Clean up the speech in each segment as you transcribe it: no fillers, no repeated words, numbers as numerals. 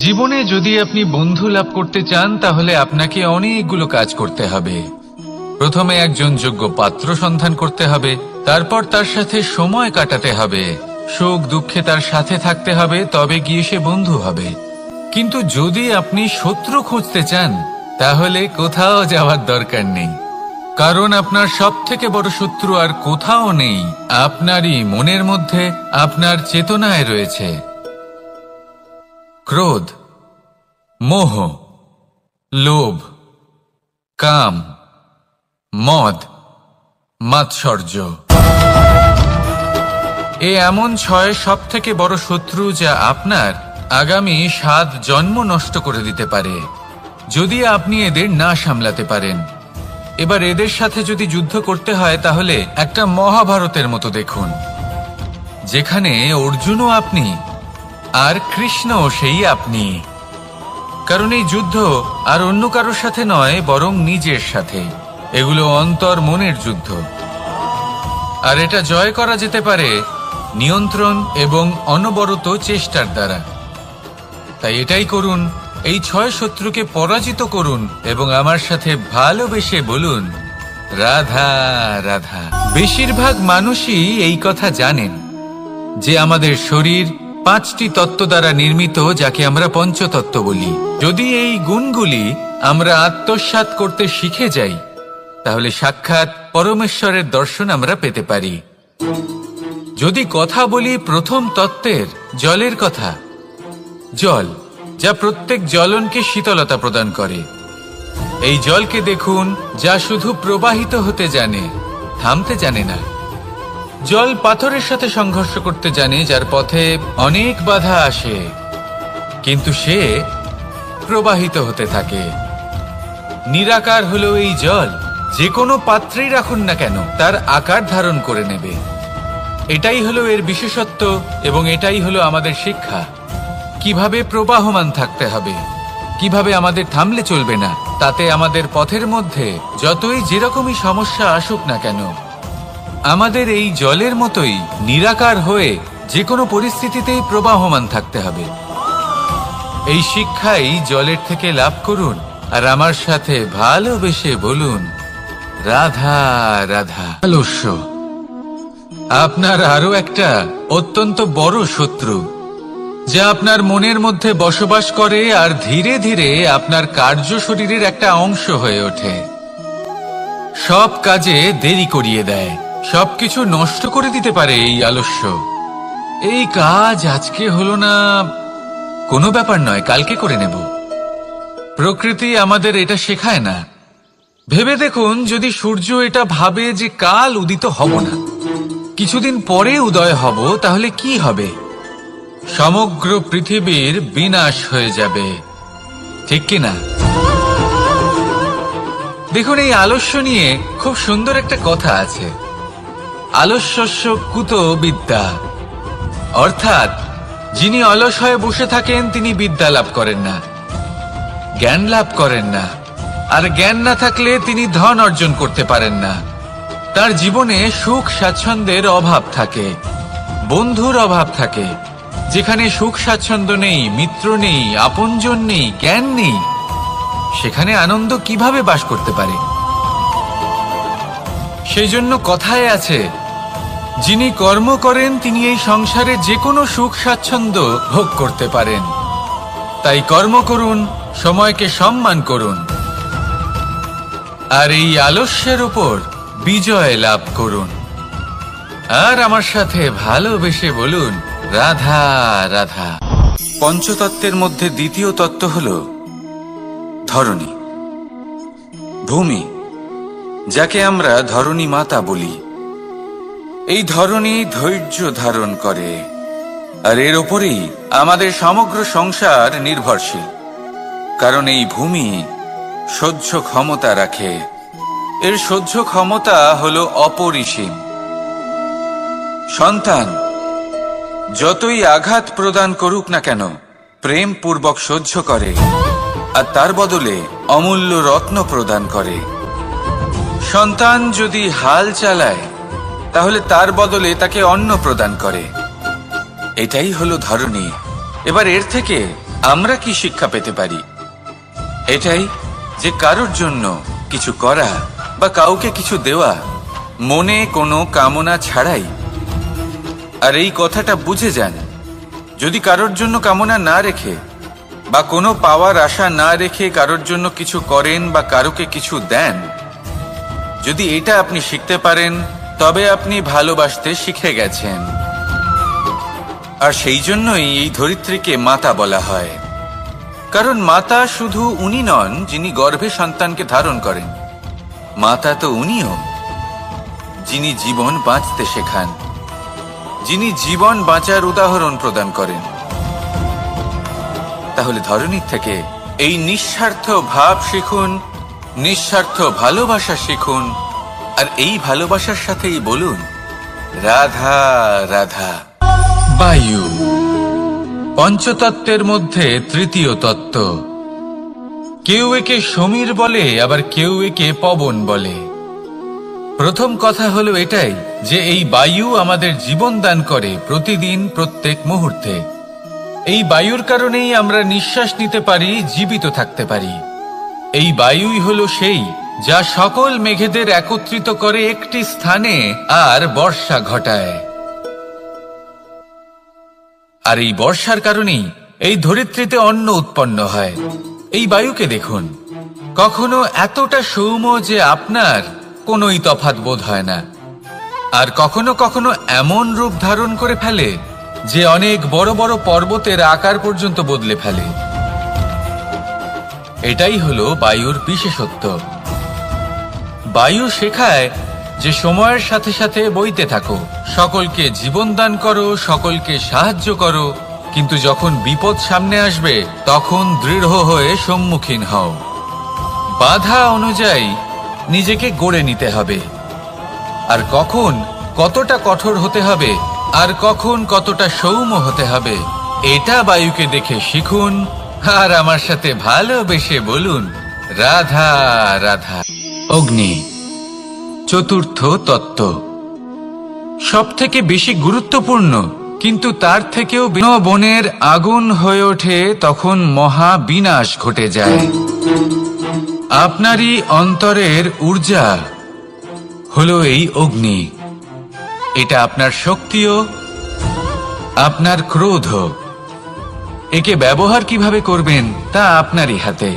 জীবনে যদি আপনি বন্ধু লাভ করতে চান তাহলে আপনাকে অনেকগুলো কাজ করতে হবে। প্রথমে একজন যোগ্য পাত্র সন্ধান করতে হবে, তারপর তার সাথে সময় কাটাতে হবে, সুখ দুঃখে তার সাথে থাকতে হবে, তবে গিয়ে সে বন্ধু হবে। কিন্তু যদি আপনি শত্রু খুঁজতে চান তাহলে কোথাও যাওয়ার দরকার নেই, কারণ আপনার সবথেকে বড় শত্রু আর কোথাও নেই, আপনারই মনের মধ্যে, আপনার চেতনায় রয়েছে। ক্রোধ, মোহ, লোভ, কাম, মদ, মাৎসর্য। এ এমন 6 সবথেকে বড় শত্রু যা আপনার আগামী 7 জন্ম নষ্ট করে দিতে পারে যদি আপনি এদের না সামলাতে পারেন। এবার এদের সাথে যদি যুদ্ধ করতে হয় তাহলে একটা মহাভারতের মতো দেখুন, যেখানে অর্জুনও আপনি আর কৃষ্ণও সেই আপনি। কারণ এই যুদ্ধ আর অন্য কারোর সাথে নয়, বরং নিজের সাথে। এগুলো অন্তর মনের যুদ্ধ, আর এটা জয় করা যেতে পারে নিয়ন্ত্রণ এবং অনবরত চেষ্টার দ্বারা। তাই এটাই করুন, এই 6 শত্রুকে পরাজিত করুন এবং আমার সাথে ভালোবেসে বলুন রাধা রাধা। বেশিরভাগ মানুষই এই কথা জানেন যে আমাদের শরীর 5টি তত্ত্ব দ্বারা নির্মিত, যাকে আমরা পঞ্চতত্ত্ব বলি। যদি এই গুণগুলি আমরা আত্মসাৎ করতে শিখে যাই তাহলে সাক্ষাৎ পরমেশ্বরের দর্শন আমরা পেতে পারি। যদি কথা বলি প্রথম তত্ত্বের, জলের কথা, জল যা প্রত্যেক জ্বলনকে শীতলতা প্রদান করে। এই জলকে দেখুন, যা শুধু প্রবাহিত হতে জানে, থামতে জানে না। জল পাথরের সাথে সংঘর্ষ করতে জানে, যার পথে অনেক বাধা আসে, কিন্তু সে প্রবাহিত হতে থাকে। নিরাকার হলো এই জল, যে কোনো পাত্রেই রাখুন না কেন তার আকার ধারণ করে নেবে। এটাই হলো এর বিশেষত্ব এবং এটাই হলো আমাদের শিক্ষা। কিভাবে প্রবাহমান থাকতে হবে, কিভাবে আমাদের থামলে চলবে না, তাতে আমাদের পথের মধ্যে যতই যেরকমই সমস্যা আসুক না কেন, আমাদের এই জলের মতোই নিরাকার হয়ে যে কোনো পরিস্থিতিতেই প্রবাহমান থাকতে হবে। এই শিক্ষাই জলের থেকে লাভ করুন আর আমার সাথে ভালোবেসে বলুন রাধা রাধা। আলস্য আপনার আরো একটা অত্যন্ত বড় শত্রু, যা আপনার মনের মধ্যে বসবাস করে আর ধীরে ধীরে আপনার কার্য শরীরের একটা অংশ হয়ে ওঠে। সব কাজে দেরি করিয়ে দেয়, সবকিছু নষ্ট করে দিতে পারে এই আলস্য। এই কাজ আজকে হলো না, কোনো ব্যাপার নয়, কালকে করে নেব। প্রকৃতি আমাদের এটা শেখায় না। ভেবে দেখুন, যদি সূর্য এটা ভাবে যে কাল উদিত হব না, কিছুদিন পরে উদয় হব, তাহলে কি হবে? সমগ্র পৃথিবীর বিনাশ হয়ে যাবে, ঠিক কিনা? দেখুন, এই আলস্য নিয়ে খুব সুন্দর একটা কথা আছে, আলস্যস্য কুত বিদ্যা। অর্থাৎ যিনি অলস হয়ে বসে থাকেন তিনি বিদ্যা লাভ করেন না, জ্ঞান লাভ করেন না, আর জ্ঞান না থাকলে তিনি ধন অর্জন করতে পারেন না। তার জীবনে সুখ স্বাচ্ছন্দ্যের অভাব থাকে, বন্ধুর অভাব থাকে। যেখানে সুখ স্বাচ্ছন্দ্য নেই, মিত্র নেই, আপনজন নেই, জ্ঞান নেই, সেখানে আনন্দ কিভাবে বাস করতে পারে? সেই জন্য কথায় আছে, যিনি কর্ম করেন তিনি এই সংসারে যে কোনো সুখ স্বাচ্ছন্দ্য ভোগ করতে পারেন। তাই কর্ম করুন, সময়কে সম্মান করুন, আর এই আলস্যের উপর বিজয় লাভ করুন। আর আমার সাথে ভালোবেসে বলুন রাধা রাধা। পঞ্চতত্ত্বের মধ্যে দ্বিতীয় তত্ত্ব হল ধরণী, ভূমি, যাকে আমরা ধরণী মাতা বলি। এই ধরণী ধৈর্য ধারণ করে, আর এর ওপরেই আমাদের সমগ্র সংসার নির্ভরশীল। কারণ এই ভূমি সহ্য ক্ষমতা রাখে, এর সহ্য ক্ষমতা হলো অপরিসীম। সন্তান যতই আঘাত প্রদান করুক না কেন, প্রেম পূর্বক সহ্য করে, আর তার বদলে অমূল্য রত্ন প্রদান করে। সন্তান যদি হাল চালায় তাহলে তার বদলে তাকে অন্ন প্রদান করে। এটাই হলো ধরনী। এবার এর থেকে আমরা কি শিক্ষা পেতে পারি? এটাই যে কারোর জন্য কিছু করা বা কাউকে কিছু দেওয়া মনে কোনো কামনা ছাড়াই। আর এই কথাটা বুঝে যান, যদি কারোর জন্য কামনা না রেখে বা কোনো পাওয়ার আশা না রেখে কারোর জন্য কিছু করেন বা কারোকে কিছু দেন, যদি এটা আপনি শিখতে পারেন, তবে আপনি ভালোবাসতে শিখে গেছেন। আর সেই জন্যই এই ধরিত্রীকে মাতা বলা হয়। কারণ মাতা শুধু উনি নন যিনি গর্ভে সন্তানকে ধারণ করেন, মাতা তো উনিও যিনি জীবন বাঁচতে শেখান, যিনি জীবন বাঁচার উদাহরণ প্রদান করেন। তাহলে ধরনীর থেকে এই নিঃস্বার্থ ভাব শিখুন, নিঃস্বার্থ ভালোবাসা শিখুন, আর এই ভালোবাসার সাথেই বলুন রাধা রাধা। বায়ু পঞ্চতত্ত্বের মধ্যে তৃতীয় তত্ত্ব। কেউ একে সমীর বলে, আবার কেউ একে পবন বলে। প্রথম কথা হলো এটাই যে এই বায়ু আমাদের জীবন দান করে প্রতিদিন, প্রত্যেক মুহূর্তে। এই বায়ুর কারণেই আমরা নিঃশ্বাস নিতে পারি, জীবিত থাকতে পারি। এই বায়ুই হলো সেই যা সকল মেঘেদের একত্রিত করে একটি স্থানে আর বর্ষা ঘটায়। আর এই বর্ষার কারণেই এই ধরিত্রীতে অন্ন উৎপন্ন হয়। এই বায়ুকে দেখুন, কখনো এতটা সৌম্য যে আপনার কোনোই তফাৎ বোধ হয় না, আর কখনো কখনো এমন রূপ ধারণ করে ফেলে যে অনেক বড় বড় পর্বতের আকার পর্যন্ত বদলে ফেলে। এটাই হলো বায়ুর বিশেষত্ব। বায়ু শেখায় যে সময়ের সাথে সাথে বইতে থাকো, সকলকে জীবন দান করো, সকলকে সাহায্য করো, কিন্তু যখন বিপদ সামনে আসবে তখন দৃঢ় হয়ে সম্মুখীন হও। বাধা অনুযায়ী নিজেকে গড়ে নিতে হবে, আর কখন কতটা কঠোর হতে হবে আর কখন কতটা সৌম্য হতে হবে, এটা বায়ুকে দেখে শিখুন। আর আমার সাথে ভালোবেসে বলুন রাধা রাধা। অগ্নি চতুর্থ তত্ত্ব, সব থেকে বেশি গুরুত্বপূর্ণ, কিন্তু তার থেকেও বনের আগুন হয়ে ওঠে তখন মহা বিনাশ ঘটে যায়। আপনারই অন্তরের ঊর্জা হলো এই অগ্নি। এটা আপনার শক্তিও, আপনার ক্রোধ। একে ব্যবহার কিভাবে করবেন তা আপনারই হাতে।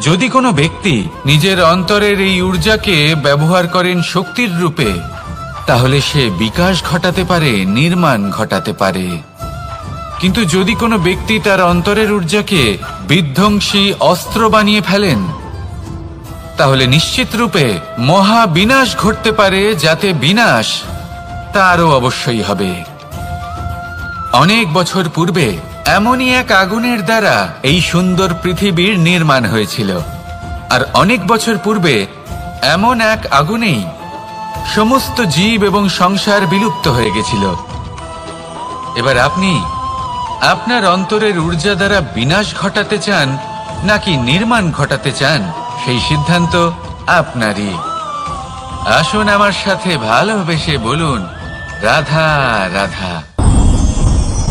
যদি কোনো ব্যক্তি নিজের অন্তরের এই ঊর্জাকে ব্যবহার করেন শক্তির রূপে, তাহলে সে বিকাশ ঘটাতে পারে, নির্মাণ ঘটাতে পারে। কিন্তু যদি কোনো ব্যক্তি তার অন্তরের ঊর্জাকে বিধ্বংসী অস্ত্র বানিয়ে ফেলেন, তাহলে নিশ্চিত রূপে মহা বিনাশ ঘটতে পারে, যাতে বিনাশ তারও অবশ্যই হবে। অনেক বছর পূর্বে এমনই এক আগুনের দ্বারা এই সুন্দর পৃথিবীর নির্মাণ হয়েছিল, আর অনেক বছর পূর্বে এমন এক আগুনেই সমস্ত জীব এবং সংসার বিলুপ্ত হয়ে গেছিল। এবার আপনি আপনার অন্তরের ঊর্জা দ্বারা বিনাশ ঘটাতে চান নাকি নির্মাণ ঘটাতে চান, সেই সিদ্ধান্ত আপনারই। আসুন আমার সাথে ভালোবেসে বলুন রাধা রাধা।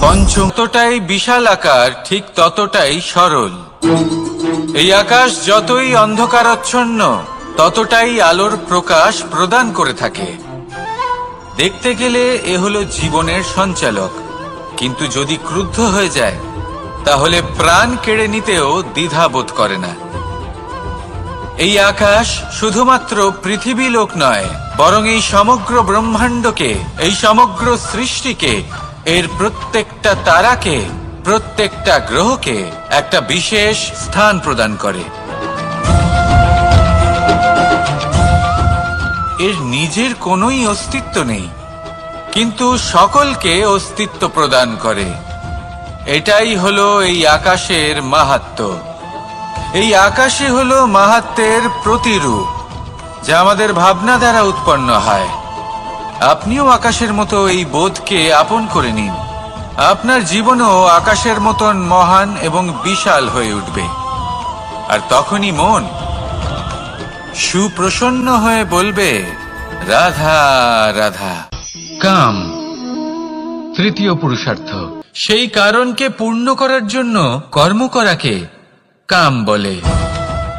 পঞ্চম, যতটাই বিশাল আকার ঠিক ততটাই সরল। এই আকাশ যতই অন্ধকারাচ্ছন্ন ততটাই আলোর প্রকাশ প্রদান করে থাকে। দেখতে গেলে এ হলো জীবনের সঞ্চালক, কিন্তু যদি ক্রুদ্ধ হয়ে যায় তাহলে প্রাণ কেড়ে নিতেও দ্বিধা বোধ করে না। এই আকাশ শুধুমাত্র পৃথিবী লোক নয়, বরং এই সমগ্র ব্রহ্মাণ্ডকে, এই সমগ্র সৃষ্টিকে, এর প্রত্যেকটা তারাকে, প্রত্যেকটা গ্রহকে একটা বিশেষ স্থান প্রদান করে। এর নিজের কোনোই অস্তিত্ব নেই, কিন্তু সকলকে অস্তিত্ব প্রদান করে। এটাই হলো এই আকাশের মাহাত্ম্য। এই আকাশই হলো মাহাত্ম্যের প্রতিরূপ, যা আমাদের ভাবনা দ্বারা উৎপন্ন হয়। আপনিও আকাশের মতো এই বোধকে আপন করে নিন। আপনার জীবনও আকাশের মতন মহান এবং বিশাল হয়ে উঠবে। আর তখনই মন সুপ্রসন্ন হয়ে বলবে রাধা রাধা। কাম তৃতীয় পুরুষার্থ। সেই কারণকে পূর্ণ করার জন্য কর্ম করাকে কাম বলে।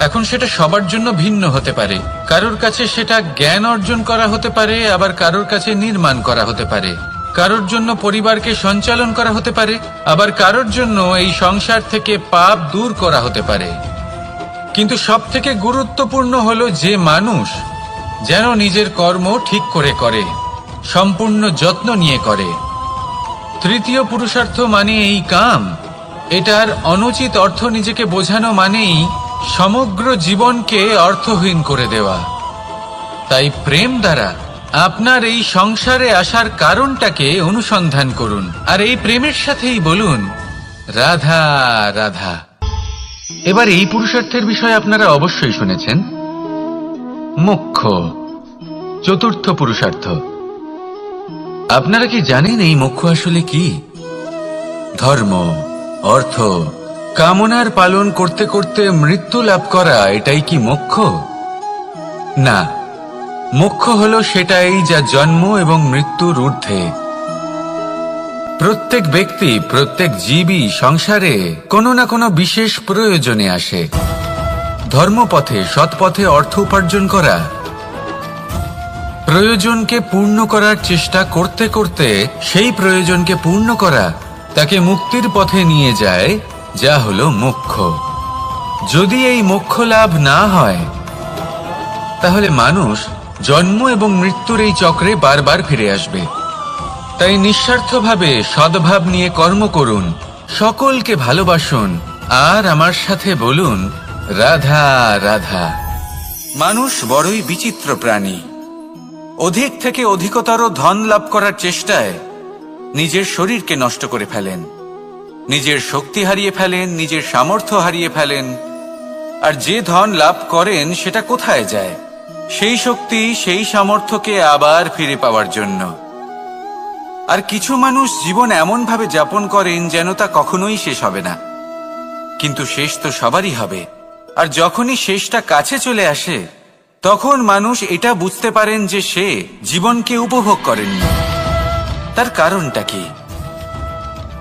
এখন সেটা সবার জন্য ভিন্ন হতে পারে। কারোর কাছে সেটা জ্ঞান অর্জন করা হতে পারে, আবার কারোর কাছে নির্মাণ করা হতে পারে। কারোর জন্য পরিবারকে সঞ্চালন করা হতে পারে, আবার কারোর জন্য এই সংসার থেকে পাপ দূর করা হতে পারে। কিন্তু সব থেকে গুরুত্বপূর্ণ হলো যে মানুষ যেন নিজের কর্ম ঠিক করে করে, সম্পূর্ণ যত্ন নিয়ে করে। তৃতীয় পুরুষার্থ মানে এই কাম। এটার অনুচিত অর্থ নিজেকে বোঝানো মানেই সমগ্র জীবনকে অর্থহীন করে দেওয়া। তাই প্রেম দ্বারা আপনার এই সংসারে আসার কারণটাকে অনুসন্ধান করুন, আর এই প্রেমের সাথেই বলুন রাধা রাধা। এবার এই পুরুষার্থের বিষয়ে আপনারা অবশ্যই শুনেছেন, মোক্ষ, চতুর্থ পুরুষার্থ। আপনারা কি জানেন এই মোক্ষ আসলে কি? ধর্ম, অর্থ, কামনার পালন করতে করতে মৃত্যু লাভ করা, এটাই কি মোক্ষ? না, মোক্ষ হলো সেটাই যা জন্ম এবং মৃত্যুর ঊর্ধ্বে। প্রত্যেক ব্যক্তি, প্রত্যেক জীবই সংসারে কোনো না কোনো বিশেষ প্রয়োজনে আসে। ধর্মপথে, সৎপথে অর্থ উপার্জন করা, প্রয়োজনকে পূর্ণ করার চেষ্টা করতে করতে সেই প্রয়োজনকে পূর্ণ করা তাকে মুক্তির পথে নিয়ে যায়, যা হলো মোক্ষ। যদি এই মোক্ষ লাভ না হয় তাহলে মানুষ জন্ম এবং মৃত্যুর এই চক্রে বারবার ফিরে আসবে। তাই নিঃস্বার্থভাবে সদ্ভাব নিয়ে কর্ম করুন, সকলকে ভালোবাসুন, আর আমার সাথে বলুন রাধা রাধা। মানুষ বড়ই বিচিত্র প্রাণী। অধিক থেকে অধিকতর ধন লাভ করার চেষ্টায় নিজের শরীরকে নষ্ট করে ফেলেন, নিজের শক্তি হারিয়ে ফেলেন, নিজের সামর্থ্য হারিয়ে ফেলেন। আর যে ধন লাভ করেন সেটা কোথায় যায়? সেই শক্তি, সেই সামর্থ্যকে আবার ফিরে পাওয়ার জন্য। আর কিছু মানুষ জীবন এমন ভাবে যাপন করেন যেন তা কখনোই শেষ হবে না, কিন্তু শেষ তো সবারই হবে। আর যখনই শেষটা কাছে চলে আসে তখন মানুষ এটা বুঝতে পারেন যে সে জীবনকে উপভোগ করেননি। তার কারণটা কি?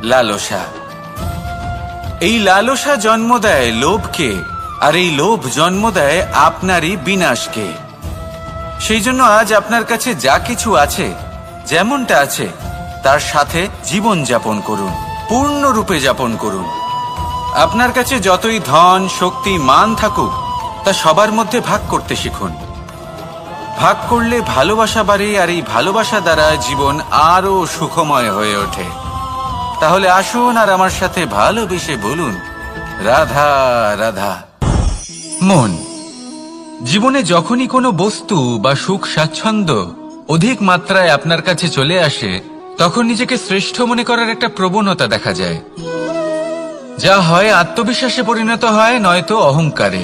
লালসা। এই লালসা জন্ম দেয় লোভকে, আর এই লোভ জন্ম দেয় আপনারই বিনাশকে। সেই জন্য আজ আপনার কাছে যা কিছু আছে, যেমনটা আছে তার সাথে জীবন যাপন করুন, পূর্ণরূপে যাপন করুন। আপনার কাছে যতই ধন, শক্তি, মান থাকুক, তা সবার মধ্যে ভাগ করতে শিখুন। ভাগ করলে ভালোবাসা বাড়ে, আর এই ভালোবাসা দ্বারা জীবন আরো সুখময় হয়ে ওঠে। তাহলে আসুন আর আমার সাথে ভালোবেসে বলুন রাধা রাধা। মন। জীবনে যখনই কোনো বস্তু বা সুখ স্বাচ্ছন্দ্য অধিক মাত্রায় আপনার কাছে চলে আসে, তখন নিজেকে শ্রেষ্ঠ মনে করার একটা প্রবণতা দেখা যায়, যা হয় আত্মবিশ্বাসে পরিণত হয়, নয়তো অহংকারে।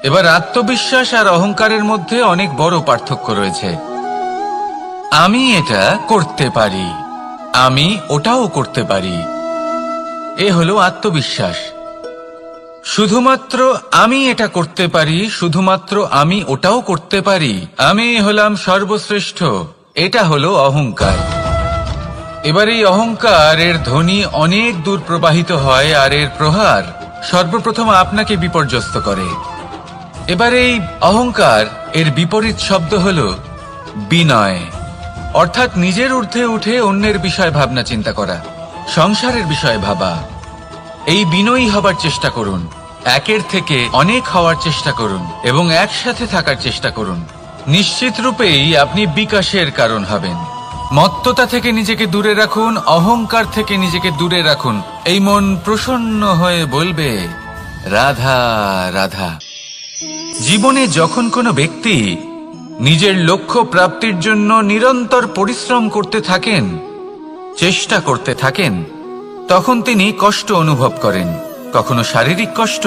এবার আত্মবিশ্বাস আর অহংকারের মধ্যে অনেক বড় পার্থক্য রয়েছে। আমি এটা করতে পারি, আমি ওটাও করতে পারি, এ হলো আত্মবিশ্বাস। শুধুমাত্র আমি এটা করতে পারি, শুধুমাত্র আমি ওটাও করতে পারি, আমি হলাম সর্বশ্রেষ্ঠ, এটা হলো অহংকার। এবার এই অহংকার এর ধ্বনি অনেক দূর প্রবাহিত হয়, আর এর প্রহার সর্বপ্রথম আপনাকে বিপর্যস্ত করে। এবার এই অহংকার এর বিপরীত শব্দ হলো বিনয়, অর্থাৎ নিজের ঊর্ধ্বে উঠে অন্যের বিষয় ভাবনা চিন্তা করা, সংসারের বিষয়ে ভাবা। এই বিনয়ী হবার চেষ্টা করুন, একের থেকে অনেক হওয়ার চেষ্টা করুন এবং একসাথে থাকার চেষ্টা করুন। নিশ্চিত রূপেই আপনি বিকাশের কারণ হবেন। মত্ততা থেকে নিজেকে দূরে রাখুন, অহংকার থেকে নিজেকে দূরে রাখুন। এই মন প্রসন্ন হয়ে বলবে রাধা রাধা। জীবনে যখন কোনো ব্যক্তি নিজের লক্ষ্য প্রাপ্তির জন্য নিরন্তর পরিশ্রম করতে থাকেন, চেষ্টা করতে থাকেন, তখন তিনি কষ্ট অনুভব করেন, কখনো শারীরিক কষ্ট,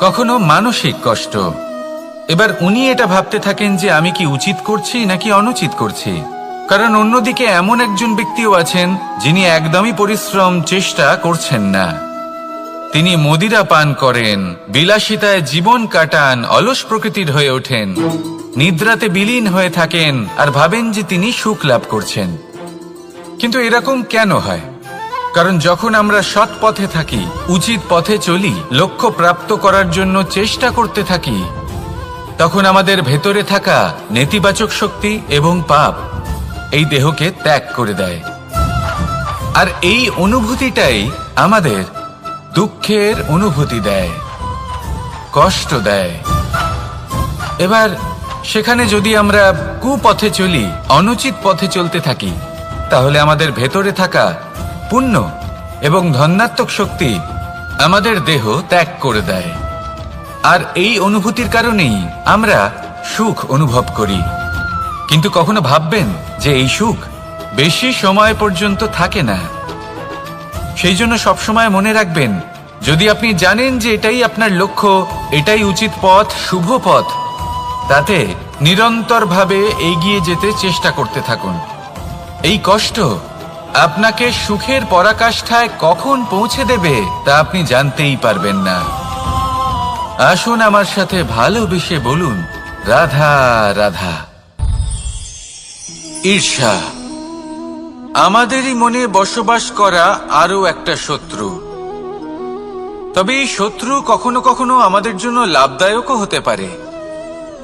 কখনো মানসিক কষ্ট। এবার উনি এটা ভাবতে থাকেন যে আমি কি উচিত করছি নাকি অনুচিত করছি। কারণ অন্যদিকে এমন একজন ব্যক্তিও আছেন যিনি একদমই পরিশ্রম চেষ্টা করছেন না। তিনি মদিরা পান করেন, বিলাসিতায় জীবন কাটান, অলস প্রকৃতির হয়ে ওঠেন। নিদ্রাতে বিলীন হয়ে থাকেন আর ভাবেন যে তিনি সুখ লাভ করছেন। কিন্তু এরকম কেন হয়? কারণ যখন আমরা সৎ পথে থাকি, উচিত পথে চলি, লক্ষ্য প্রাপ্ত করার জন্য চেষ্টা করতে থাকি, তখন আমাদের ভেতরে থাকা নেতিবাচক শক্তি এবং পাপ এই দেহকে ত্যাগ করে দেয়। আর এই অনুভূতিটাই আমাদের দুঃখের অনুভূতি দেয়, কষ্ট দেয়। এবার সেখানে যদি আমরা কুপথে চলি, অনুচিত পথে চলতে থাকি, তাহলে আমাদের ভেতরে থাকা পুণ্য এবং ধনাত্মক শক্তি আমাদের দেহ ত্যাগ করে দেয়। আর এই অনুভূতির কারণেই আমরা সুখ অনুভব করি। কিন্তু কখনো ভাববেন যে এই সুখ বেশি সময় পর্যন্ত থাকে না। সেই জন্য সবসময় মনে রাখবেন, যদি আপনি জানেন যে এটাই আপনার লক্ষ্য, এটাই উচিত পথ, শুভ পথ, তাতে নিরন্তরভাবে এগিয়ে যেতে চেষ্টা করতে থাকুন। এই কষ্ট আপনাকে সুখের পরাকাষ্ঠায় কখন পৌঁছে দেবে তা আপনি জানতেই পারবেন না। আসুন আমার সাথে ভালোবেসে বলুন, রাধা রাধা। ঈর্ষা আমাদেরই মনে বসবাস করা আরো একটা শত্রু। তবে এই শত্রু কখনো কখনো আমাদের জন্য লাভদায়কও হতে পারে।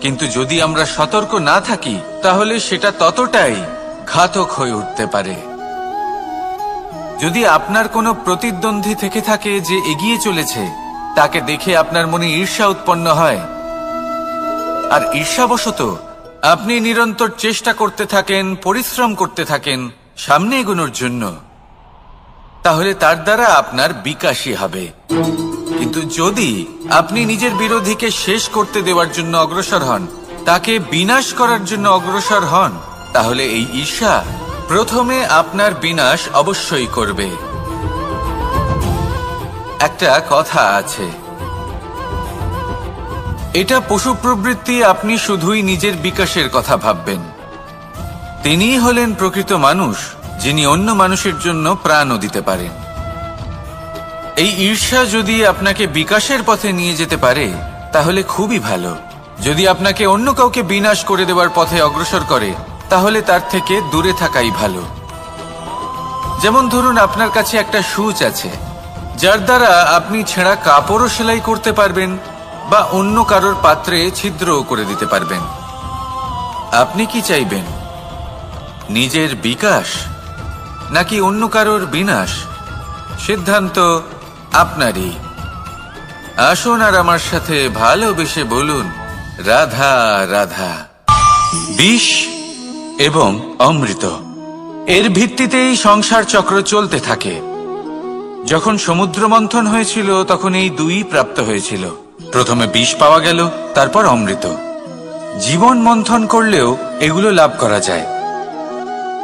কিন্তু যদি আমরা সতর্ক না থাকি, তাহলে সেটা ততটাই ঘাতক হয়ে উঠতে পারে। যদি আপনার কোনো প্রতিদ্বন্দ্বী থেকে থাকে যে এগিয়ে চলেছে, তাকে দেখে আপনার মনে ঈর্ষা উৎপন্ন হয়, আর ঈর্ষাবশত আপনি নিরন্তর চেষ্টা করতে থাকেন, পরিশ্রম করতে থাকেন সামনে এগোনোর জন্য, তাহলে তার দ্বারা আপনার বিকাশই হবে। কিন্তু যদি আপনি নিজের বিরোধীকে শেষ করতে দেওয়ার জন্য অগ্রসর হন, তাকে বিনাশ করার জন্য অগ্রসর হন, তাহলে এই ঈর্ষা প্রথমে আপনার বিনাশ অবশ্যই করবে। একটা কথা আছে, এটা পশু প্রবৃত্তি, আপনি শুধুই নিজের বিকাশের কথা ভাববেন। তিনিই হলেন প্রকৃত মানুষ, যিনি অন্য মানুষের জন্য প্রাণও দিতে পারেন। এই ঈর্ষা যদি আপনাকে বিকাশের পথে নিয়ে যেতে পারে, তাহলে খুবই ভালো। যদি আপনাকে অন্য কাউকে বিনাশ করে দেওয়ার পথে অগ্রসর করে, তাহলে তার থেকে দূরে থাকাই ভালো। যেমন ধরুন, আপনার কাছে একটা সূচ আছে, যার দ্বারা আপনি ছেঁড়া কাপড়ও সেলাই করতে পারবেন বা অন্য কারোর পাত্রে ছিদ্রও করে দিতে পারবেন। আপনি কি চাইবেন, নিজের বিকাশ নাকি অন্য কারোর বিনাশ? সিদ্ধান্ত আপনারই। আসুন আর আমার সাথে ভালোবেসে বলুন, রাধা রাধা। বিষ এবং অমৃত, এর ভিত্তিতেই সংসার চক্র চলতে থাকে। যখন সমুদ্র মন্থন হয়েছিল, তখন এই দুই প্রাপ্ত হয়েছিল। প্রথমে বিষ পাওয়া গেল, তারপর অমৃত। জীবন মন্থন করলেও এগুলো লাভ করা যায়।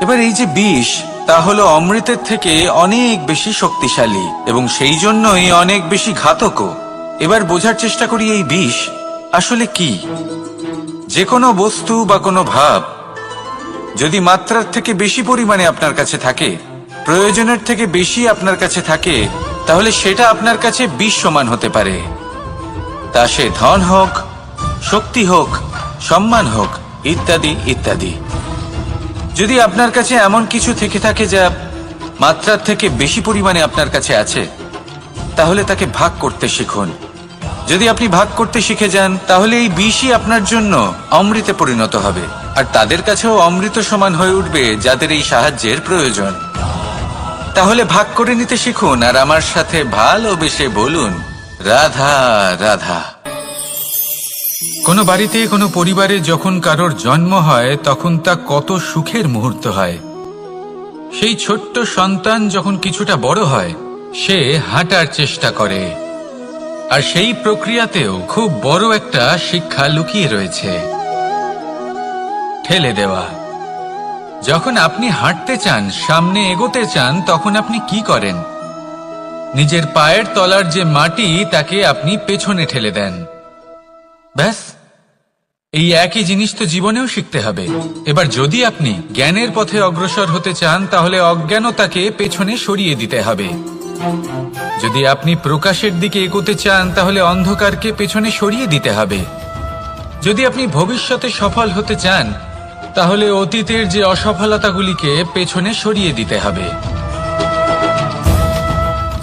এবার এই যে বিষ, তা হলো অমৃতের থেকে অনেক বেশি শক্তিশালী এবং সেই জন্যই অনেক বেশি ঘাতকও। এবার বোঝার চেষ্টা করি এই বিষ আসলে কি। যে কোনো বস্তু বা কোনো ভাব যদি মাত্রার থেকে বেশি পরিমাণে আপনার কাছে থাকে, প্রয়োজনের থেকে বেশি আপনার কাছে থাকে, তাহলে সেটা আপনার কাছে বিষ সমান হতে পারে। তা সে ধন হোক, শক্তি হোক, সম্মান হোক, ইত্যাদি ইত্যাদি। যদি আপনার কাছে এমন কিছু থেকে থাকে যা মাত্রার থেকে বেশি পরিমাণে আপনার কাছে আছে, তাহলে তাকে ভাগ করতে শিখুন। যদি আপনি ভাগ করতে শিখে যান, তাহলে এই বিষই আপনার জন্য অমৃতে পরিণত হবে, আর তাদের কাছেও অমৃত সমান হয়ে উঠবে যাদের এই সাহায্যের প্রয়োজন। তাহলে ভাগ করে নিতে শিখুন আর আমার সাথে ভালোবেসে বলুন, রাধা রাধা। কোনো বাড়িতে, কোনো পরিবারে যখন কারোর জন্ম হয়, তখন তা কত সুখের মুহূর্ত হয়। সেই ছোট্ট সন্তান যখন কিছুটা বড় হয়, সে হাঁটার চেষ্টা করে, আর সেই প্রক্রিয়াতেও খুব বড় একটা শিক্ষা লুকিয়ে রয়েছে, ঠেলে দেওয়া। যখন আপনি হাঁটতে চান, সামনে এগোতে চান, তখন আপনি কি করেন? নিজের পায়ের তলার যে মাটি, তাকে আপনি পেছনে ঠেলে দেন। ব্যাস, এই একই জিনিস তো জীবনেও শিখতে হবে। এবার যদি আপনি জ্ঞানের পথে অগ্রসর হতে চান, তাহলে অজ্ঞানতাকে পেছনে সরিয়ে দিতে হবে। যদি আপনি প্রকাশের দিকে এগোতে চান, তাহলে অন্ধকারকে পেছনে সরিয়ে দিতে হবে। যদি আপনি ভবিষ্যতে সফল হতে চান তাহলে অতীতের যে অসফলতাগুলিকে পেছনে সরিয়ে দিতে হবে।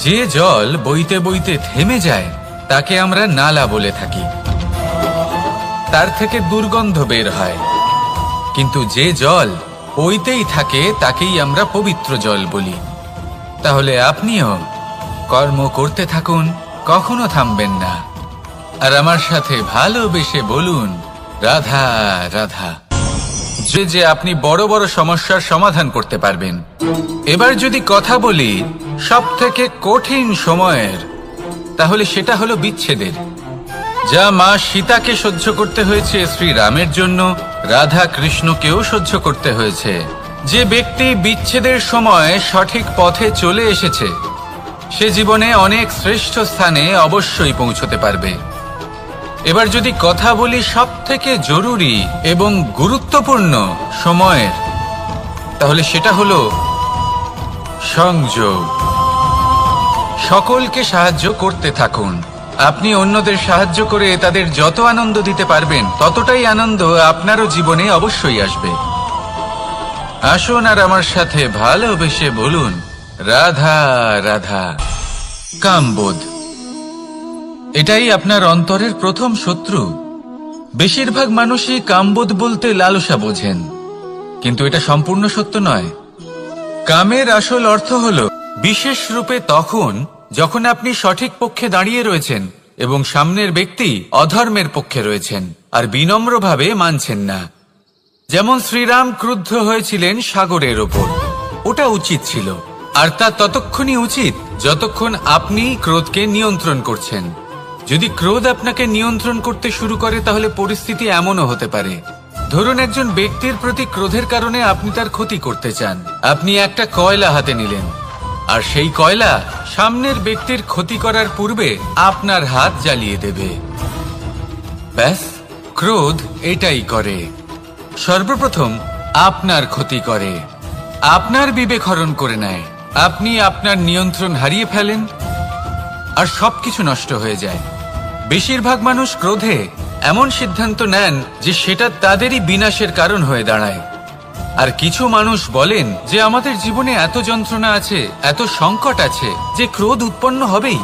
যে জল বইতে বইতে থেমে যায় তাকে আমরা নালা বলে থাকি, তার থেকে দুর্গন্ধ বের হয়। কিন্তু যে জল বইতেই থাকে তাকেই আমরা পবিত্র জল বলি। তাহলে আপনিও কর্ম করতে থাকুন, কখনো থামবেন না। আর আমার সাথে ভালোবেসে বলুন, রাধা রাধা। যে আপনি বড় বড় সমস্যার সমাধান করতে পারবেন। এবার যদি কথা বলি সব থেকে কঠিন সময়ের, তাহলে সেটা হলো বিচ্ছেদের। যা মা সীতাকে সহ্য করতে হয়েছে শ্রীরামের জন্য, রাধা কৃষ্ণকেও সহ্য করতে হয়েছে। যে ব্যক্তি বিচ্ছেদের সময় সঠিক পথে চলে এসেছে সে জীবনে অনেক শ্রেষ্ঠ স্থানে অবশ্যই পৌঁছতে পারবে। এবার যদি কথা বলি সব থেকে জরুরি এবং গুরুত্বপূর্ণ সময়ের, তাহলে সেটা হলো সংযোগ। সকলকে সাহায্য করতে থাকুন। আপনি অন্যদের সাহায্য করে তাদের যত আনন্দ দিতে পারবেন ততটাই আনন্দ আপনারও জীবনে অবশ্যই আসবে। আসুন আর আমার সাথে ভালোবেসে বলুন, রাধা রাধা। কামবোধ, এটাই আপনার অন্তরের প্রথম শত্রু। বেশিরভাগ মানুষই কামবোধ বলতে লালসা বোঝেন, কিন্তু এটা সম্পূর্ণ সত্য নয়। কামের আসল অর্থ হলো বিশেষ রূপে তখন যখন আপনি সঠিক পক্ষে দাঁড়িয়ে রয়েছেন এবং সামনের ব্যক্তি অধর্মের পক্ষে রয়েছেন আর বিনম্রভাবে মানছেন না। যেমন শ্রীরাম ক্রুদ্ধ হয়েছিলেন সাগরের ওপর, ওটা উচিত ছিল, আর তা ততক্ষণই উচিত যতক্ষণ আপনি ক্রোধকে নিয়ন্ত্রণ করছেন। যদি ক্রোধ আপনাকে নিয়ন্ত্রণ করতে শুরু করে তাহলে পরিস্থিতি এমনও হতে পারে, ধরুন একজন ব্যক্তির প্রতি ক্রোধের কারণে আপনি তার ক্ষতি করতে চান। আপনি একটা কয়লা হাতে নিলেন আর সেই কয়লা সামনের ব্যক্তির ক্ষতি করার পূর্বে আপনার হাত জ্বালিয়ে দেবে। ব্যাস, ক্রোধ এটাই করে। সর্বপ্রথম আপনার ক্ষতি করে, আপনার বিবেক হরণ করে নেয়। আপনি আপনার নিয়ন্ত্রণ হারিয়ে ফেলেন আর সবকিছু নষ্ট হয়ে যায়। বেশিরভাগ মানুষ ক্রোধে এমন সিদ্ধান্ত নেন যে সেটা তাদেরই বিনাশের কারণ হয়ে দাঁড়ায়। আর কিছু মানুষ বলেন যে আমাদের জীবনে এত যন্ত্রণা আছে, এত সংকট আছে যে ক্রোধ উৎপন্ন হবেই।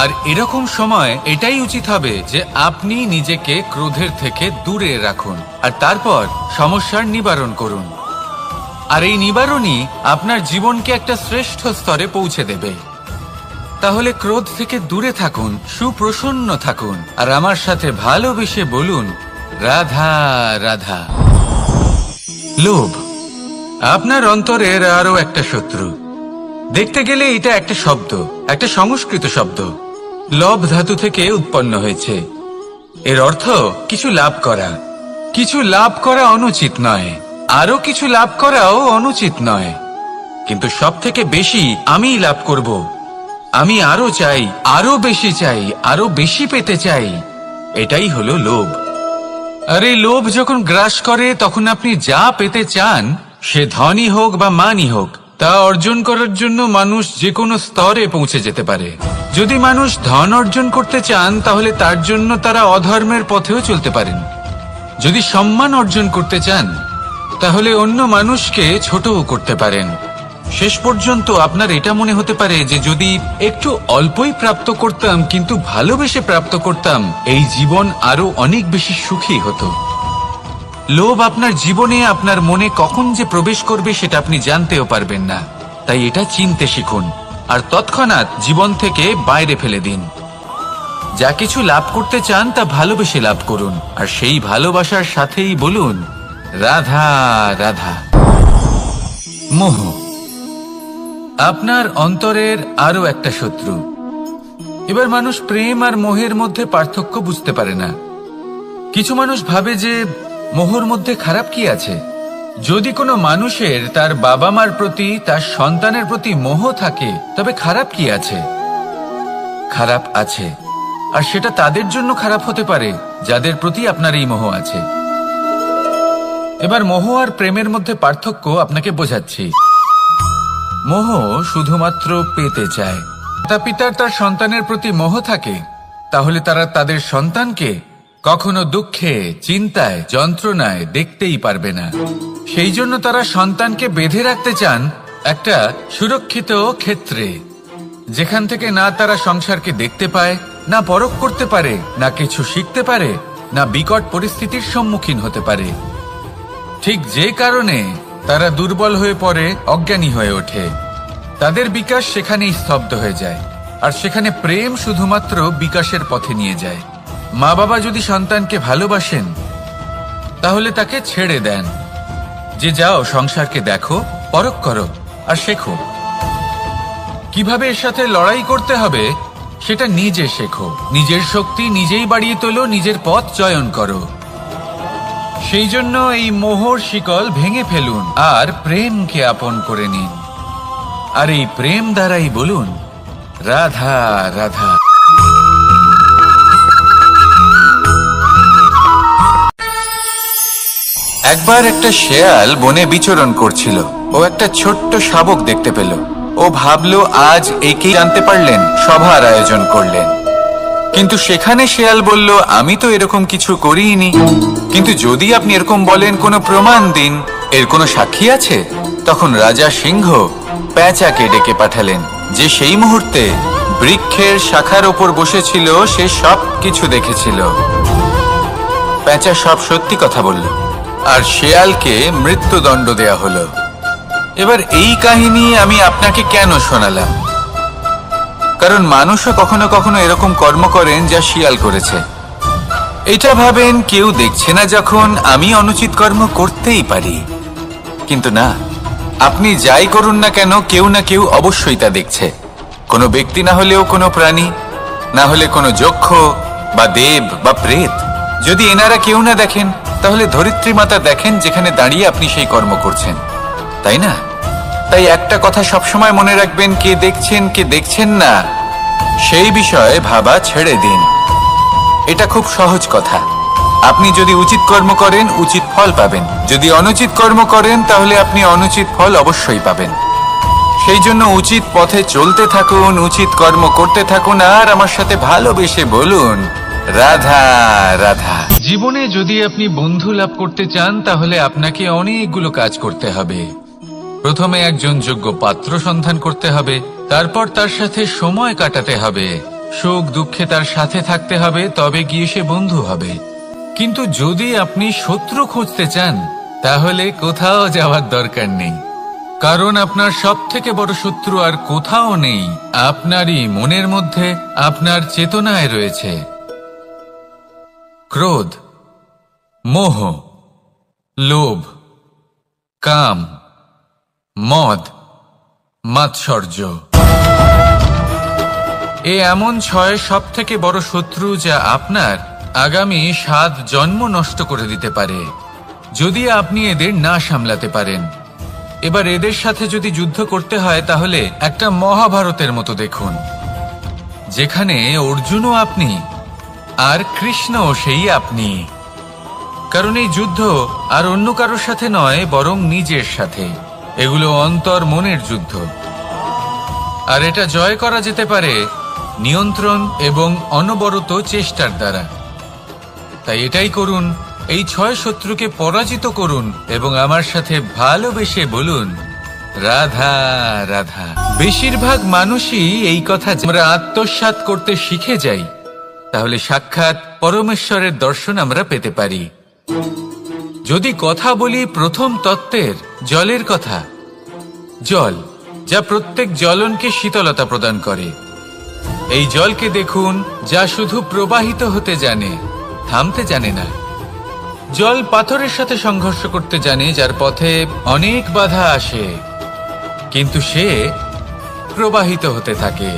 আর এরকম সময় এটাই উচিত হবে যে আপনি নিজেকে ক্রোধের থেকে দূরে রাখুন আর তারপর সমস্যার নিবারণ করুন। আর এই নিবারণই আপনার জীবনকে একটা শ্রেষ্ঠ স্তরে পৌঁছে দেবে। তাহলে ক্রোধ থেকে দূরে থাকুন, সুপ্রসন্ন থাকুন আর আমার সাথে ভালোবেসে বলুন, রাধা রাধা। লোভ, আপনার অন্তরের আরো একটা শত্রু। দেখতে গেলে এটা একটা শব্দ, একটা সংস্কৃত শব্দ। লব ধাতু থেকে উৎপন্ন হয়েছে। এর অর্থ কিছু লাভ করা। কিছু লাভ করা অনুচিত নয়, আরো কিছু লাভ করাও অনুচিত নয়, কিন্তু সব থেকে বেশি আমিই লাভ করব, আমি আরো চাই, আরো বেশি চাই, আরো বেশি পেতে চাই। এটাই হলো লোভ। আর এই লোভ যখন গ্রাস করে তখন আপনি যা পেতে চান, সে ধনই হোক বা মানই হোক, তা অর্জন করার জন্য মানুষ যে কোনো স্তরে পৌঁছে যেতে পারে। যদি মানুষ ধন অর্জন করতে চান তাহলে তার জন্য তারা অধর্মের পথেও চলতে পারেন। যদি সম্মান অর্জন করতে চান তাহলে অন্য মানুষকে ছোটও করতে পারেন। শেষ পর্যন্ত আপনার এটা মনে হতে পারে যে যদি একটু অল্পই প্রাপ্ত করতাম কিন্তু ভালোবেসে প্রাপ্ত করতাম, এই জীবন আরো অনেক বেশি সুখী হতো। লোভ আপনার জীবনে, আপনার মনে কখন যে প্রবেশ করবে সেটা আপনি জানতেও পারবেন না। তাই এটা চিনতে শিখুন আর তৎক্ষণাৎ জীবন থেকে বাইরে ফেলে দিন। যা কিছু লাভ করতে চান তা ভালোবেসে লাভ করুন আর সেই ভালোবাসার সাথেই বলুন, রাধা রাধা। মোহ, আপনার অন্তরের আরো একটা শত্রু। এবার মানুষ প্রেম আর মোহের মধ্যে পার্থক্য বুঝতে পারে না। কিছু মানুষ ভাবে যে মোহর মধ্যে খারাপ কি আছে। যদি কোনো মানুষের তার বাবা মার প্রতি, তার সন্তানের প্রতি মোহ থাকে তবে খারাপ কি আছে? খারাপ আছে, আর সেটা তাদের জন্য খারাপ হতে পারে যাদের প্রতি আপনার এই মোহ আছে। এবার মোহ আর প্রেমের মধ্যে পার্থক্য আপনাকে বোঝাচ্ছি। মোহ শুধুমাত্র পেতে চায়। পিতার তার সন্তানের প্রতি মোহ থাকে তাহলে তারা তাদের সন্তানকে কখনো দুঃখে, চিন্তায়, যন্ত্রণায় দেখতেই পারবে না। সেই জন্য তারা সন্তানকে বেঁধে রাখতে চান একটা সুরক্ষিত ক্ষেত্রে, যেখান থেকে না তারা সংসারকে দেখতে পায়, না পরখ করতে পারে, না কিছু শিখতে পারে, না বিকট পরিস্থিতির সম্মুখীন হতে পারে। ঠিক যে কারণে তারা দুর্বল হয়ে পড়ে, অজ্ঞানী হয়ে ওঠে। তাদের বিকাশ সেখানেই স্তব্ধ হয়ে যায়, আর সেখানে প্রেম শুধুমাত্র বিকাশের পথে নিয়ে যায়। মা বাবা যদি সন্তানকে ভালোবাসেন তাহলে তাকে ছেড়ে দেন যে যাও সংসারকে দেখো, পরখ করো আর শেখো। কিভাবে এর সাথে লড়াই করতে হবে সেটা নিজে শেখো। নিজের শক্তি নিজেই বাড়িয়ে তোলো, নিজের পথ চয়ন করো। সেই জন্য এই মোহর শিকল ভেঙে ফেলুন আর প্রেমকে আপন করে নিন। আর এই প্রেম দ্বারাই বলুন, রাধা রাধা। একবার একটা শেয়াল বনে বিচরণ করছিল। ও একটা ছোট্ট শাবক দেখতে পেল। ও ভাবল আজ একেই জানতে পারলেন, সভার আয়োজন করলেন। কিন্তু সেখানে শেয়াল বলল, আমি তো এরকম কিছু করিনি। কিন্তু যদি আপনি এরকম বলেন, কোনো প্রমাণ দিন, এর কোনো সাক্ষী আছে? তখন রাজা সিংহ পেঁচাকে ডেকে পাঠালেন, যে সেই মুহূর্তে বৃক্ষের শাখার ওপর বসেছিল। সে সব কিছু দেখেছিল। পেঁচা সব সত্যি কথা বলল, আর শেয়ালকে মৃত্যুদণ্ড দেয়া হলো। এবার এই কাহিনী আমি আপনাকে কেন শোনালাম? কারণ মানুষও কখনো কখনো এরকম কর্ম করেন যা শিয়াল করেছে। এটা ভাবেন কেউ দেখছে না, যখন আমি অনুচিত কর্ম করতেই পারি। কিন্তু না, আপনি যাই করুন না কেন, কেউ না কেউ অবশ্যই তা দেখছে। কোনো ব্যক্তি না হলেও কোনো প্রাণী, না হলে কোনো যক্ষ বা দেব বা প্রেত। যদি এনারা কেউ না দেখেন, তাহলে ধরিত্রী মাতা দেখেন, যেখানে দাঁড়িয়ে আপনি সেই কর্ম করছেন, তাই না? তাই একটা কথা সবসময় মনে রাখবেন, কে দেখছেন কে দেখছেন না সেই বিষয়ে ভাবা ছেড়ে দিন। এটা খুব সহজ কথা। আপনি যদি উচিত কর্ম করেন, উচিত ফল পাবেন। যদি অনুচিত কর্ম করেন, তাহলে আপনি অনুচিত ফল অবশ্যই পাবেন। সেই জন্য উচিত পথে চলতে থাকুন, উচিত কর্ম করতে থাকুন, আর আমার সাথে ভালোবেসে বলুন, রাধা রাধা। জীবনে যদি আপনি বন্ধু লাভ করতে চান, তাহলে আপনাকে অনেকগুলো কাজ করতে হবে। প্রথমে একজন যোগ্য পাত্র সন্ধান করতে হবে, তারপর তার সাথে সময় কাটাতে হবে, সুখ দুঃখে তার সাথে থাকতে হবে, তবে গিয়ে সে বন্ধু হবে। কিন্তু যদি আপনি শত্রু খুঁজতে চান, তাহলে কোথাও যাওয়ার দরকার নেই। কারণ আপনার সব থেকে বড় শত্রু আর কোথাও নেই, আপনারই মনের মধ্যে, আপনার চেতনায় রয়েছে। ক্রোধ, মোহ, লোভ, কাম, মদ, মাৎসর্য। এ এমন 6 সব থেকে বড় শত্রু যা আপনার আগামী 7 জন্ম নষ্ট করে দিতে পারে, যদি আপনি এদের না সামলাতে পারেন। এবার এদের সাথে যদি যুদ্ধ করতে হয়, তাহলে একটা মহাভারতের মতো দেখুন, যেখানে অর্জুনও আপনি আর কৃষ্ণও সেই আপনি। কারণ এই যুদ্ধ আর অন্য কারোর সাথে নয়, বরং নিজের সাথে। এগুলো অন্তর মনের যুদ্ধ, আর এটা জয় করা যেতে পারে নিয়ন্ত্রণ এবং অনবরত চেষ্টার দ্বারা। তাই এটাই করুন, এই 6 শত্রুকে পরাজিত করুন এবং আমার সাথে ভালোবেসে বলুন, রাধা রাধা। বেশিরভাগ মানুষই এই কথা আমরা আত্মসাৎ করতে শিখে যাই, তাহলে সাক্ষাৎ পরমেশ্বরের দর্শন আমরা পেতে পারি। যদি কথা বলি প্রথম তত্ত্বের, জলের কথা, জল যা প্রত্যেক জ্বলনকে শীতলতা প্রদান করে। এই জলকে দেখুন, যা শুধু প্রবাহিত হতে জানে, থামতে জানে না। জল পাথরের সাথে সংঘর্ষ করতে জানে, যার পথে অনেক বাধা আসে, কিন্তু সে প্রবাহিত হতে থাকে।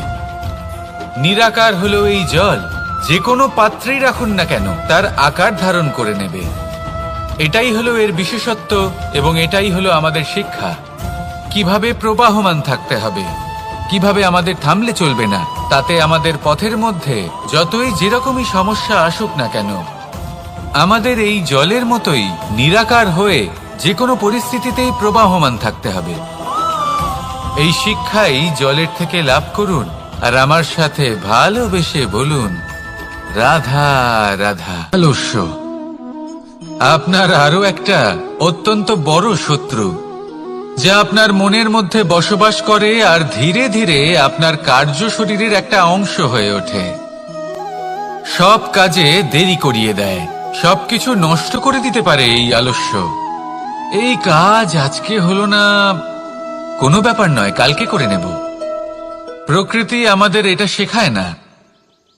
নিরাকার হলো এই জল, যে কোনো পাত্রেই রাখুন না কেন, তার আকার ধারণ করে নেবে। এটাই হলো এর বিশেষত্ব, এবং এটাই হলো আমাদের শিক্ষা। কিভাবে প্রবাহমান থাকতে হবে, কিভাবে আমাদের থামলে চলবে না। তাতে আমাদের পথের মধ্যে যতই যেরকমই সমস্যা আসুক না কেন, আমাদের এই জলের মতোই নিরাকার হয়ে যে কোনো পরিস্থিতিতেই প্রবাহমান থাকতে হবে। এই শিক্ষাই জলের থেকে লাভ করুন, আর আমার সাথে ভালোবেসে বলুন, রাধা রাধা। আলস্য আপনার আরো একটা অত্যন্ত বড় শত্রু, যা আপনার মনের মধ্যে বসবাস করে আর ধীরে ধীরে আপনার কার্য শরীরের একটা অংশ হয়ে ওঠে। সব কাজে দেরি করিয়ে দেয়, সবকিছু নষ্ট করে দিতে পারে এই আলস্য। এই কাজ আজকে হলো না, কোনো ব্যাপার নয়, কালকে করে নেব। প্রকৃতি আমাদের এটা শেখায় না।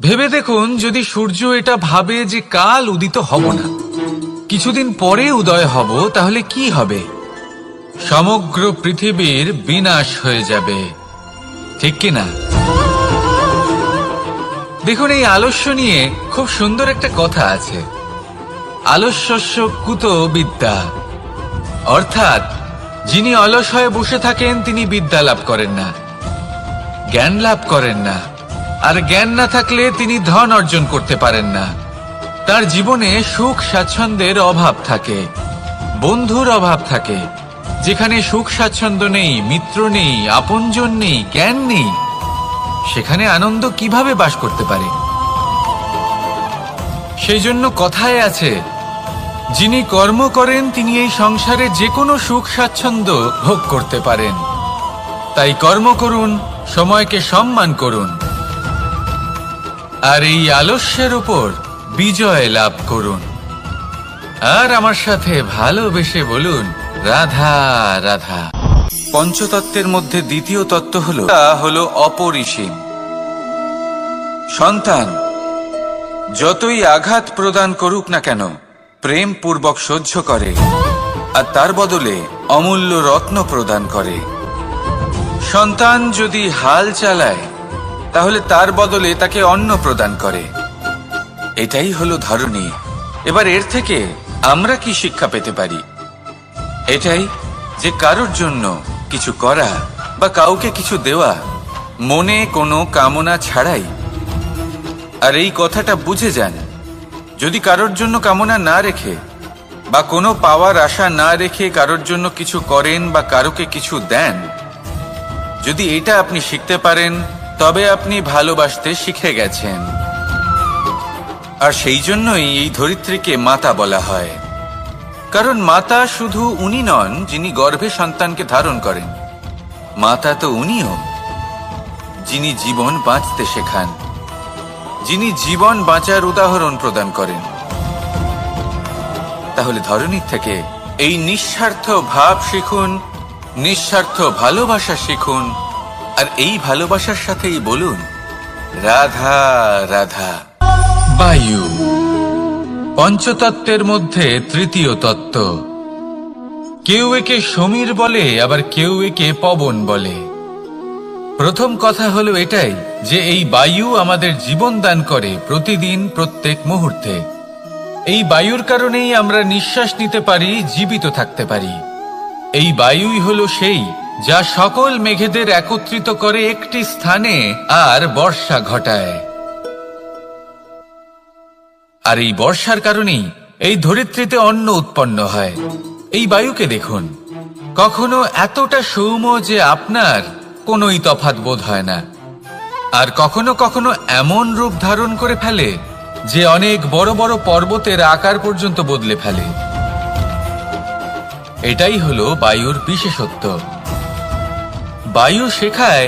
ভেবে দেখুন, যদি সূর্য এটা ভাবে যে কাল উদিত হব না, কিছুদিন পরে উদয় হব, তাহলে কি হবে? সমগ্র পৃথিবীর বিনাশ হয়ে যাবে, ঠিক কিনা? দেখুন, এই আলস্য নিয়ে খুব সুন্দর একটা কথা আছে, আলস্যস্য কুতো বিদ্যা। অর্থাৎ যিনি অলস হয়ে বসে থাকেন তিনি বিদ্যা লাভ করেন না, জ্ঞান লাভ করেন না, আর জ্ঞান না থাকলে তিনি ধন অর্জন করতে পারেন না। তার জীবনে সুখ স্বাচ্ছন্দ্যের অভাব থাকে, বন্ধুর অভাব থাকে। যেখানে সুখ স্বাচ্ছন্দ্য নেই, মিত্র নেই, আপনজন নেই, জ্ঞান নেই, সেখানে আনন্দ কিভাবে বাস করতে পারে? সেই জন্য কথায় আছে, যিনি কর্ম করেন তিনি এই সংসারে যে কোনো সুখ স্বাচ্ছন্দ্য ভোগ করতে পারেন। তাই কর্ম করুন, সময়কে সম্মান করুন, আর এই আলস্যের উপর বিজয় লাভ করুন। আর আমার সাথে ভালোবেসে বলুন, রাধা রাধা। পঞ্চতত্ত্বের মধ্যে দ্বিতীয় তত্ত্ব হলো অপরিসীম। সন্তান যতই আঘাত প্রদান করুক না কেন, প্রেম পূর্বক সহ্য করে, আর তার বদলে অমূল্য রত্ন প্রদান করে। সন্তান যদি হাল চালায়, তাহলে তার বদলে তাকে অন্ন প্রদান করে। এটাই হলো ধরনী। এবার এর থেকে আমরা কি শিক্ষা পেতে পারি? এটাই যে কারোর জন্য কিছু করা বা কাউকে কিছু দেওয়া মনে কোনো কামনা ছাড়াই। আর এই কথাটা বুঝে যান, যদি কারোর জন্য কামনা না রেখে বা কোনো পাওয়ার আশা না রেখে কারোর জন্য কিছু করেন বা কারোকে কিছু দেন, যদি এটা আপনি শিখতে পারেন, তবে আপনি ভালোবাসতে শিখে গেছেন। আর সেই জন্যই এই ধরিত্রীকে মাতা বলা হয়। কারণ মাতা শুধু উনি নন যিনি গর্ভে সন্তানকে ধারণ করেন, মাতা তো উনিও যিনি জীবন বাঁচতে শেখান, যিনি জীবন বাঁচার উদাহরণ প্রদান করেন। তাহলে ধরনীর থেকে এই নিঃস্বার্থ ভাব শিখুন, নিঃস্বার্থ ভালোবাসা শিখুন, আর এই ভালোবাসার সাথেই বলুন, রাধা রাধা। বায়ু পঞ্চতত্ত্বের মধ্যে তৃতীয় তত্ত্ব। কেউ একে সমীর বলে, আবার কেউ একে পবন বলে। প্রথম কথা হলো এটাই যে এই বায়ু আমাদের জীবন দান করে প্রতিদিন, প্রত্যেক মুহূর্তে। এই বায়ুর কারণেই আমরা নিঃশ্বাস নিতে পারি, জীবিত থাকতে পারি। এই বায়ুই হলো সেই যা সকল মেঘেদের একত্রিত করে একটি স্থানে আর বর্ষা ঘটায়। আর এই বর্ষার কারণেই এই ধরিত্রীতে অন্ন উৎপন্ন হয়। এই বায়ুকে দেখুন, কখনো এতটা সৌম্য যে আপনার কোনোই তফাৎ বোধ হয় না, আর কখনো কখনো এমন রূপ ধারণ করে ফেলে যে অনেক বড় বড় পর্বতের আকার পর্যন্ত বদলে ফেলে। এটাই হলো বায়ুর বিশেষত্ব। বায়ু শেখায়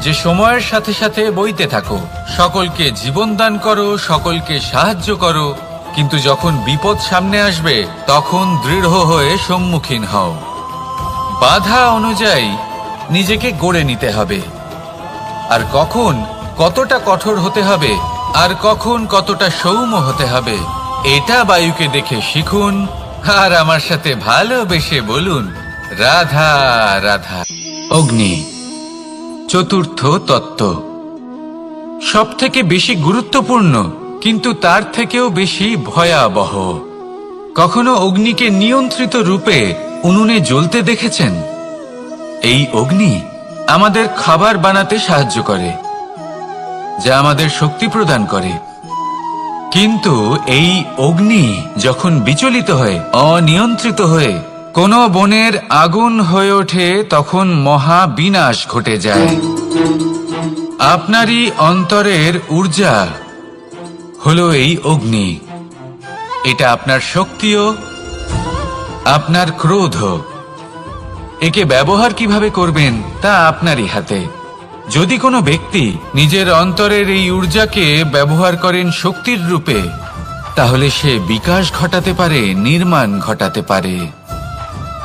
যে সময়ের সাথে সাথে বইতে থাকো, সকলকে জীবন দান করো, সকলকে সাহায্য করো, কিন্তু যখন বিপদ সামনে আসবে তখন দৃঢ় হয়ে সম্মুখীন হও। বাধা অনুযায়ী নিজেকে গড়ে নিতে হবে, আর কখন কতটা কঠোর হতে হবে আর কখন কতটা সৌম্য হতে হবে, এটা বায়ুকে দেখে শিখুন। আর আমার সাথে ভালোবেসে বলুন, রাধা রাধা। অগ্নি চতুর্থ তত্ত্ব, সব থেকে বেশি গুরুত্বপূর্ণ কিন্তু তার থেকেও বেশি ভয়াবহ। কখনো অগ্নিকে নিয়ন্ত্রিত রূপে উনুনে জ্বলতে দেখেছেন? এই অগ্নি আমাদের খাবার বানাতে সাহায্য করে, যা আমাদের শক্তি প্রদান করে। কিন্তু এই অগ্নি যখন বিচলিত হয়ে, অনিয়ন্ত্রিত হয়ে কোনো বনের আগুন হয়ে ওঠে, তখন মহা বিনাশ ঘটে যায়। আপনারই অন্তরের ঊর্জা হলো এই অগ্নি। এটা আপনার শক্তিও, আপনার ক্রোধ। একে ব্যবহার কিভাবে করবেন তা আপনারই হাতে। যদি কোনো ব্যক্তি নিজের অন্তরের এই ঊর্জাকে ব্যবহার করেন শক্তির রূপে, তাহলে সে বিকাশ ঘটাতে পারে, নির্মাণ ঘটাতে পারে।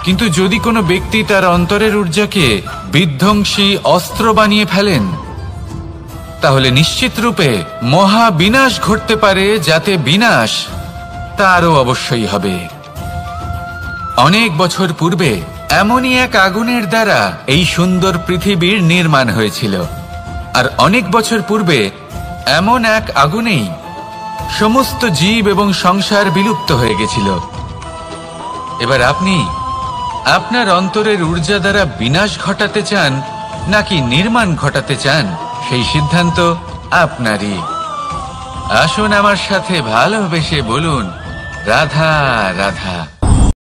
কিন্তু যদি কোনো ব্যক্তি তার অন্তরের ঊর্জাকে বিধ্বংসী অস্ত্র বানিয়ে ফেলেন, তাহলে নিশ্চিত রূপে মহা বিনাশ ঘটতে পারে, যাতে বিনাশ তারও অবশ্যই হবে। অনেক বছর পূর্বে এমনই এক আগুনের দ্বারা এই সুন্দর পৃথিবীর নির্মাণ হয়েছিল। আর অনেক বছর পূর্বে এমন এক আগুনেই সমস্ত জীব এবং সংসার বিলুপ্ত হয়ে গেছিল। এবার আপনি আপনার অন্তরের ঊর্জা দ্বারা বিনাশ ঘটাতে চান নাকি নির্মাণ ঘটাতে চান, সেই সিদ্ধান্ত আপনারই। আসুন আমার সাথে ভালোবেসে বলুন, রাধা রাধা।